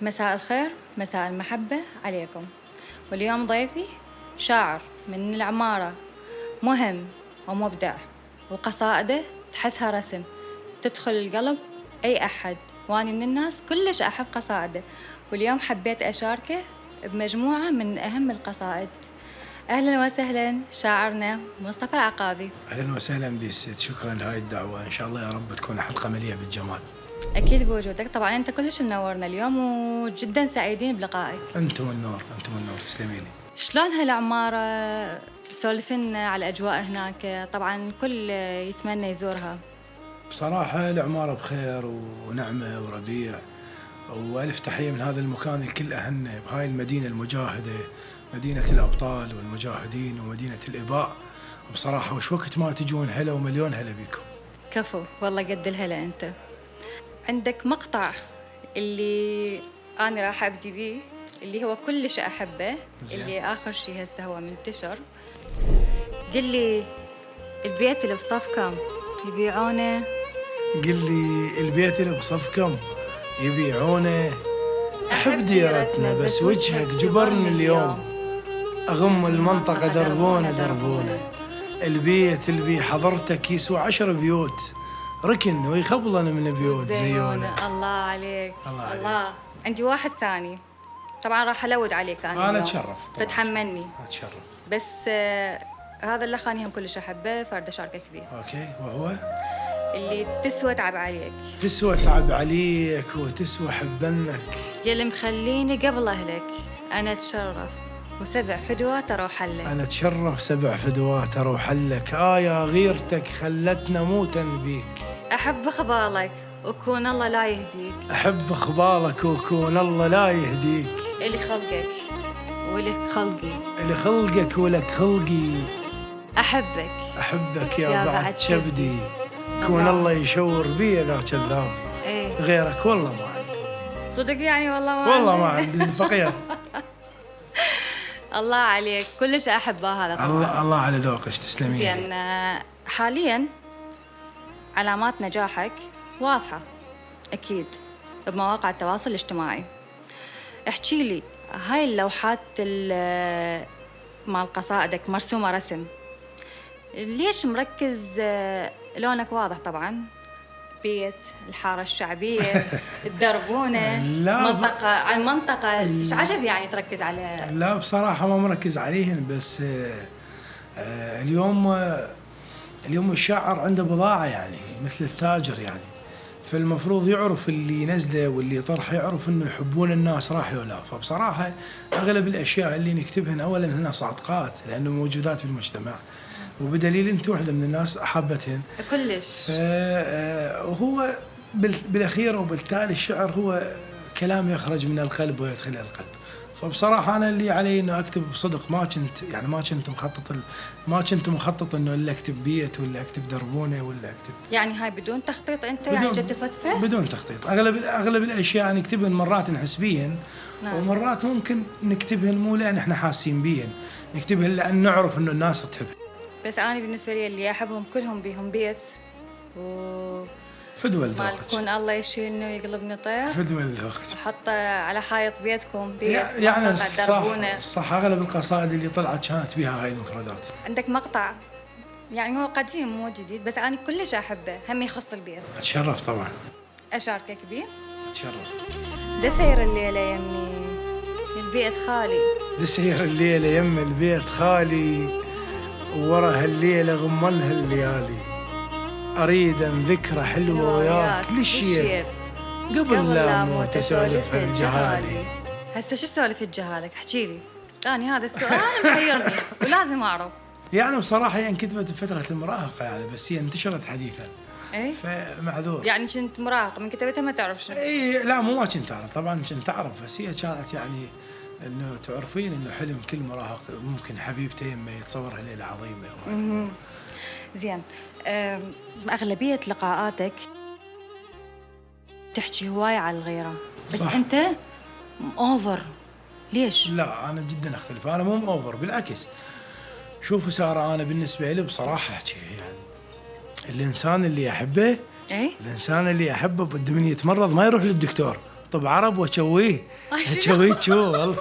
مساء الخير، مساء المحبة عليكم. واليوم ضيفي شاعر من العمارة، مهم ومبدع، وقصائده تحسها رسم تدخل القلب أي أحد، وأنا من الناس كلش أحب قصائده. واليوم حبيت أشاركه بمجموعة من أهم القصائد. أهلا وسهلا شاعرنا مصطفى العقابي. أهلا وسهلا بيست، شكرا لهاي الدعوة. إن شاء الله يا رب تكون حلقة مليئة بالجمال. أكيد بوجودك، طبعا أنت كلش منورنا اليوم وجدا سعيدين بلقائك. أنتم النور، تسلمي لي. شلون هالعمارة؟ سولفنا على الأجواء هناك، طبعا الكل يتمنى يزورها. بصراحة العمارة بخير ونعمة وربيع، وألف تحية من هذا المكان الكل أهلنا بهاي المدينة المجاهدة، مدينة الأبطال والمجاهدين ومدينة الإباء. بصراحة وش وقت ما تجون هلا ومليون هلا بيكم. كفو والله، قد الهلا. أنت عندك مقطع اللي أنا راح أبدي بيه، اللي هو كلش أحبه، اللي آخر شي هسه هو منتشر. قل لي البيت اللي بصف كم يبيعونه؟ قل لي البيت اللي بصف كم يبيعونه؟ أحب ديرتنا بس وجهك جبرني اليوم، أغم المنطقة دربونه. البيت اللي بي حضرتك يسوى 10 بيوت، ركن ويخبلن من بيوت زيونه. الله عليك. الله. عندي واحد ثاني، طبعا راح ألود عليك أنا أتشرف، فتحملني. أتشرف. بس هذا اللي هم كلش أحبه، فرد أشاركك فيه. أوكي، وهو اللي تسوى تعب عليك. تسوى تعب عليك وتسوى حبنك، يلي مخليني قبل أهلك. أنا أتشرف وسبع فدوات أروح لك. أنا أتشرف 7 فدوات أروح لك. يا غيرتك خلتنا موتا بيك. أحب خبالك وكون الله لا يهديك. أحب خبالك وكون الله لا يهديك. اللي خلقك ولك خلقي، اللي خلقك ولك خلقي. أحبك يا بعد شبدي. كون الله يشور بي ذا كذاب. إيه؟ غيرك والله ما عندي. صدق يعني؟ والله ما عندي فقير. الله عليك، كلش أحبه هذا طبعا. الله على ذوقك، تسلمين. زين، حاليا علامات نجاحك واضحة أكيد بمواقع التواصل الاجتماعي. احكي لي، هاي اللوحات مال قصائدك مرسومة رسم، ليش مركز؟ لونك واضح طبعا، بيت، الحارة الشعبية، الدربونة، منطقة عن منطقة. ايش عجب يعني تركز على؟ لا بصراحة ما مركز عليهن، بس اليوم الشاعر عنده بضاعة يعني مثل التاجر يعني، فالمفروض يعرف اللي نزله واللي طرح، يعرف انه يحبون الناس راح له لا. فبصراحة اغلب الاشياء اللي نكتبهن اولا هن صعقات لانه موجودات بالمجتمع، وبدليل انت واحدة من الناس حابتهن كلش. وهو بالاخير وبالتالي الشعر هو كلام يخرج من القلب ويدخل القلب. فبصراحة أنا اللي علي إنه أكتب بصدق، ما كنت مخطط إنه إلا أكتب بيت ولا أكتب دربونة ولا أكتب. يعني هاي بدون تخطيط أنت؟ يعني جت صدفة؟ بدون تخطيط. أغلب الأشياء نكتبهن مرات نحسبيهن. نعم. ومرات ممكن نكتبهن مو لأن إحنا حاسين بيهن، نكتبهن لأن نعرف إنه الناس تحبهن. بس أنا بالنسبة لي اللي أحبهم كلهم بيهم بيت فدوى لذوقك. ما تكون الله يشيل إنه يقلبني طير. فدوى لذوقك. حط على حائط بيتكم بيت يعني صح أغلب القصائد اللي طلعت كانت بها هاي المفردات. عندك مقطع يعني هو قديم مو جديد، بس أنا كلش أحبه، هم يخص البيت. أتشرف طبعا. أشاركك بيه. أتشرف. دسير الليلة يمي البيت خالي. دسير الليلة يم البيت خالي، ورا هالليلة غمنها الليالي. أريد أن ذكرى حلوة وياك للشيب قبل لا أموت أسولف الجهالي. هسه شو سولف الجهالك؟ احكي لي، أنا هذا السؤال محيرني ولازم أعرف. يعني بصراحة هي انكتبت بفترة المراهقة يعني، بس هي انتشرت حديثا. ايه؟ فمعذور. يعني كنت مراهق من كتبتها ما تعرف شنو؟ اي لا مو ما كنت أعرف، طبعا كنت أعرف، بس هي كانت يعني إنه تعرفين إنه حلم كل مراهق ممكن حبيبته يمه يتصورها ليلة عظيمة. زين، أغلبية لقاءاتك تحكي هواية على الغيرة، بس صح. أنت أوفر، ليش؟ لا أنا جدا أختلف، أنا مو أوفر، بالعكس. شوفوا سارة، أنا بالنسبة لي بصراحة أحكي يعني الإنسان اللي أحبه، الإنسان اللي أحبه بده من يتمرض ما يروح للدكتور، طب عرب واشويه. اشويه شو والله.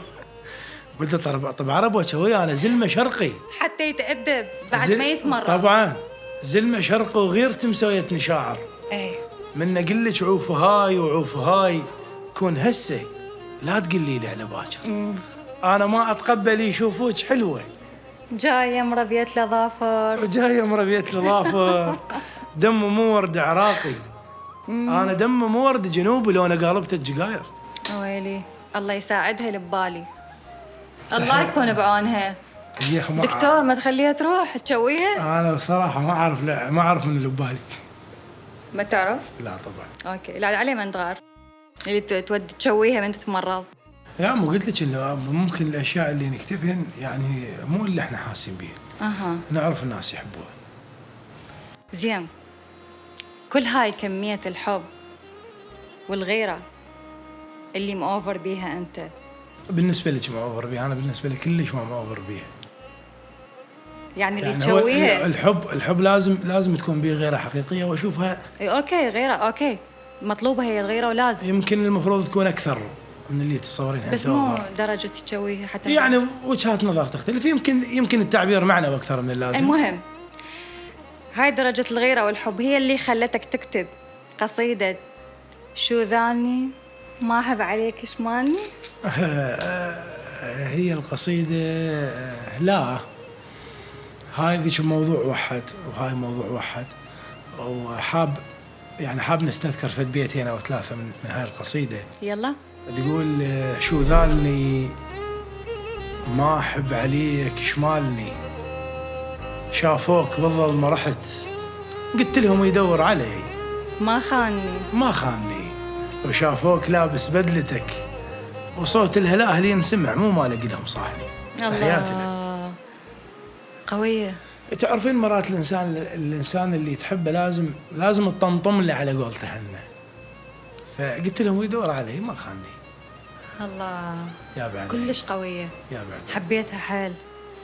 قلت له طب عرب واشويه، انا زلمه شرقي. حتى يتأدب بعد ما يتمرن. طبعا زلمه شرقي وغيرتي مسويتني شاعر. ايه من اقول لك عوف هاي وعوف هاي كون هسه، لا تقولي لي على باكر. انا ما اتقبل يشوفوك حلوه جايه مربية الاظافر. جايه مربية الاظافر. دم مو ورد عراقي. انا دم مو ورد جنوبي، لو انا قالبت الجقاير. ويلي الله يساعدها اللي ببالي، الله يكون بعونها. دكتور ما تخليها تروح تشويها. انا بصراحه ما اعرف من اللي ببالي. ما تعرف؟ لا طبعا. اوكي، لا عليه من تغار اللي تودي تشويها من تتمرض. لا مو قلت لك انه ممكن الاشياء اللي نكتبهن يعني مو اللي احنا حاسين بيهن. نعرف الناس يحبوها. زين، كل هاي كمية الحب والغيرة اللي مأوفر بيها أنت. بالنسبة لك ما أوفر بيها، أنا بالنسبة لي كلش ما أوفر بيها. يعني اللي تشويها الحب لازم تكون بيه غيرة حقيقية وأشوفها. أوكي غيرة، أوكي مطلوبة هي الغيرة ولازم. يمكن المفروض تكون أكثر من اللي تصورينها. بس مو درجة تشويها حتى يعني وجهات نظر تختلف، يمكن التعبير معنى أكثر من اللازم. المهم هاي درجة الغيرة والحب هي اللي خلتك تكتب قصيدة شو ذاني ما أحب عليك شمالني. هي القصيدة لا، هاي ذيك موضوع وحد وهاي موضوع وحد، وحاب نستذكر فد بيتين أو ثلاثة من هاي القصيدة. يلا. تقول شو ذالني ما أحب عليك شمالني، شافوك بالظلم رحت قلت لهم يدور علي ما خانني وشافوك لابس بدلتك وصوت الهلاه اللي ينسمع مو مالك لهم صاحني. الله قوية. تعرفين مرات الإنسان اللي تحبه لازم تطمطم له على قولته هنه، فقلت لهم يدور علي ما خانني. الله يا بعد كلش قوية. يا بعد حبيتها حيل.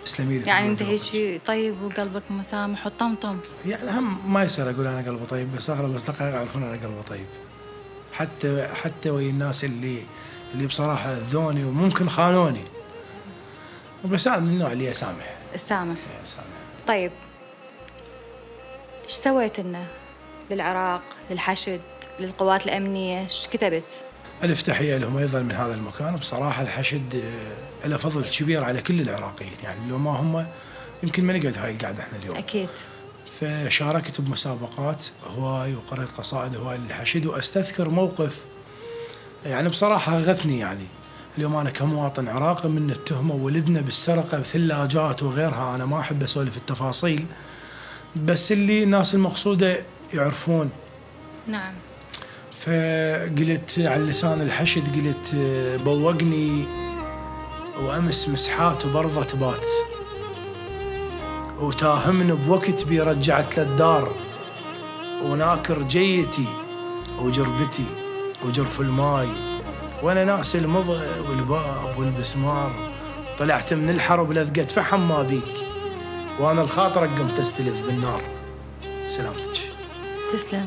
تسلمي لي. يعني انت هيك طيب وقلبك مسامح وطمطم. يعني هم ما يصير اقول انا قلبي طيب، بس اغلب اصدقائي يعرفون انا قلبي طيب، حتى ويا الناس اللي بصراحه ذوني وممكن خانوني، بس انا من النوع اللي اسامح. طيب ايش سويت لنا للعراق، للحشد، للقوات الامنيه؟ ايش كتبت؟ ألف تحية لهم أيضا من هذا المكان. بصراحة الحشد له فضل كبير على كل العراقيين، يعني لو ما هم يمكن ما نقعد هاي القعدة احنا اليوم. أكيد. فشاركت بمسابقات هواي وقرأت قصائد هواي للحشد، وأستذكر موقف يعني بصراحة غثني. يعني اليوم أنا كمواطن عراقي من التهمة ولدنا بالسرقة بثلاجات وغيرها، أنا ما أحب أسولف التفاصيل بس اللي الناس المقصودة يعرفون. نعم. فقلت على لسان الحشد قلت بوقني وأمس مسحات وبرضة تبات، وتاهمن بوقت بيرجعت للدار، وناكر جيتي وجربتي وجرف الماي، وانا ناس المضى والباب والبسمار، طلعت من الحرب لذقت فحم ما بيك، وانا الخاطرك قمت استلذ بالنار. سلامتك. تسلم.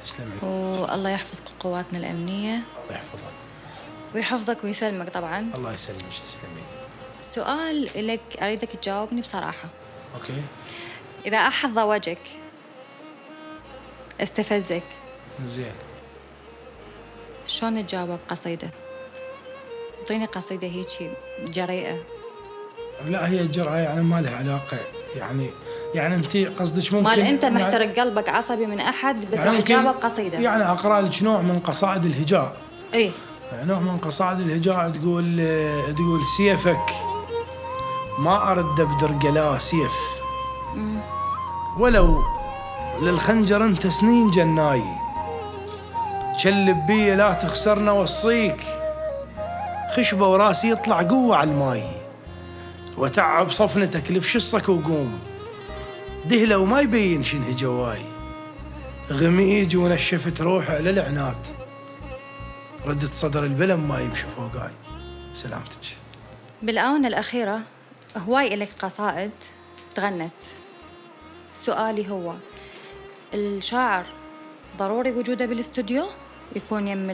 تسلمي. والله يحفظ قواتنا الأمنية. الله يحفظها. ويحفظك ويسلمك طبعا. الله يسلمك. تسلمي. سؤال لك أريدك تجاوبني بصراحة. أوكي. إذا أحد ضوجك استفزك زين شلون تجاوب بقصيدة؟ اعطيني قصيدة هيك جريئة. لا هي الجرأة يعني ما لها علاقة، يعني انت قصدك ممكن مال انت محترق قلبك عصبي من احد بس يعني تجاوب بقصيدة. يعني اقرا لك نوع من قصائد الهجاء. اي نوع من قصائد الهجاء تقول سيفك ما ارد ابدر قلا سيف، ولو للخنجر انت سنين جناي، تشلب بي لا تخسرنا وصيك، خشبه وراسي يطلع قوه على الماي، وتعب صفنتك لف شصك وقوم، دهله وما يبين شنه جواي، غميج ونشفت روحه للعناد، ردت صدر البلم ما يمشي فوقاي. سلامتك. بالآونة الأخيرة هواي إلك قصائد تغنت. سؤالي هو الشاعر ضروري وجوده بالاستوديو يكون يم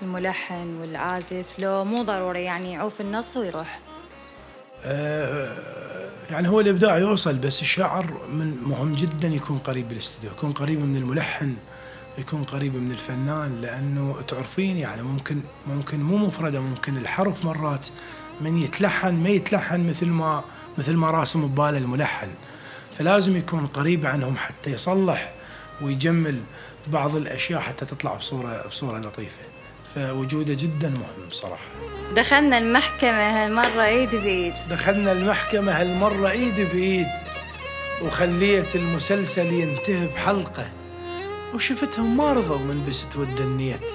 الملحن والعازف، لو مو ضروري يعني يعوف النص ويروح؟ يعني هو الإبداع يوصل، بس الشاعر مهم جدا يكون قريب بالاستديو، يكون قريب من الملحن، يكون قريب من الفنان، لأنه تعرفين يعني ممكن مو مفردة، ممكن الحرف مرات من يتلحن ما يتلحن مثل ما راسم بباله الملحن، فلازم يكون قريب عنهم حتى يصلح ويجمل بعض الأشياء حتى تطلع بصورة لطيفة، فوجوده جدا مهم بصراحة. دخلنا المحكمة هالمرة إيد بإيد. دخلنا المحكمة هالمرة إيد بإيد، وخليت المسلسل ينتهي بحلقة، وشفتهم ما رضوا من بست ودنيت.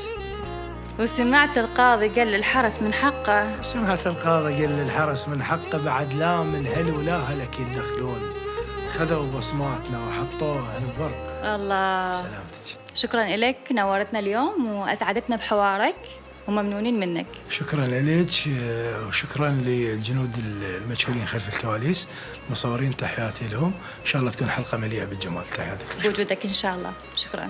وسمعت القاضي قال للحرس من حقه. سمعت القاضي قال للحرس من حقه، بعد لا من هل ولا هلك يدخلون، خذوا بصماتنا وحطوها نفرق. الله سلامتك. شكرا لك، نورتنا اليوم وأسعدتنا بحوارك وممنونين منك. شكرا لك، وشكرا للجنود المجهولين خلف الكواليس، المصورين تحياتي لهم، إن شاء الله تكون حلقة مليئة بالجمال. تحياتك بوجودك إن شاء الله. شكرا.